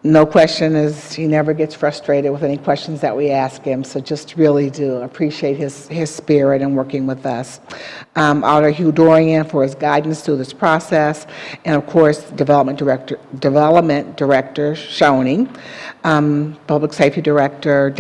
no question is, he never gets frustrated with any questions that we ask him, so just really do appreciate his spirit in working with us. Auditor Hugh Dorian for his guidance through this process, and of course, Development Director Shoney, Public Safety Director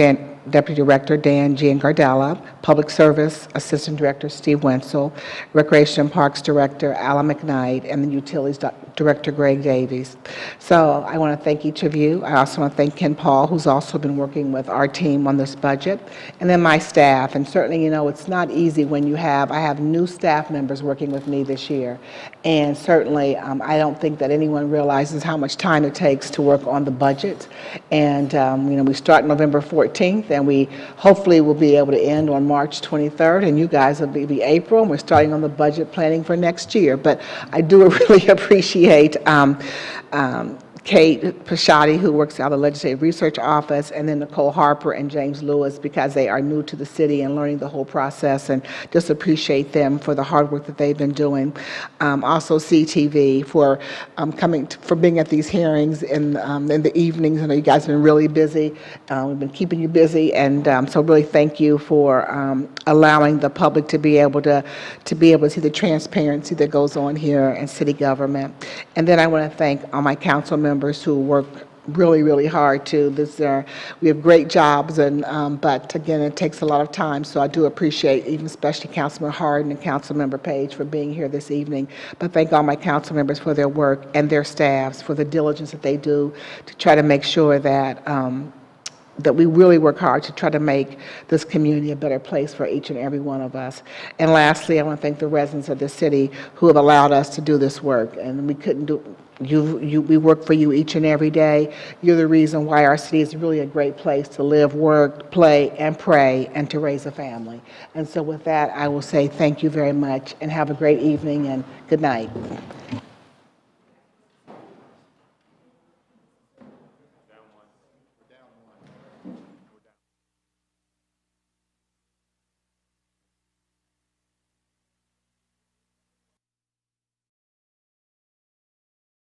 Deputy Director Dan Giangardella, Public Service Assistant Director Steve Wenzel, Recreation and Parks Director Alan McKnight, and the Utilities Director Greg Davies. So I want to thank each of you. I also want to thank Ken Paul, who's also been working with our team on this budget, and then my staff. And certainly, you know, it's not easy when I have new staff members working with me this year. And certainly, I don't think that anyone realizes how much time it takes to work on the budget. And, you know, we start November 14th, and we hopefully will be able to end on March 23rd, and you guys will be April, and we're starting on the budget planning for next year. But I do really appreciate Kate Pashati, who works out of the Legislative Research Office, and then Nicole Harper and James Lewis, because they are new to the city and learning the whole process, and just appreciate them for the hard work that they've been doing. Also CTV for for being at these hearings in the evenings. I know you guys have been really busy. We've been keeping you busy, and so really thank you for allowing the public to be able to see the transparency that goes on here in city government. And then I want to thank all my council members who work really, really hard too. We have great jobs, and but again, it takes a lot of time. So I do appreciate, even especially Councilman Harden and Councilmember Page for being here this evening. But thank all my council members for their work and their staffs for the diligence that they do to try to make sure that that we really work hard to try to make this community a better place for each and every one of us. And lastly, I want to thank the residents of the city who have allowed us to do this work. And we couldn't do we work for you each and every day. You're the reason why our city is really a great place to live, work, play, and pray, and to raise a family. And so with that, I will say thank you very much, and have a great evening, and good night.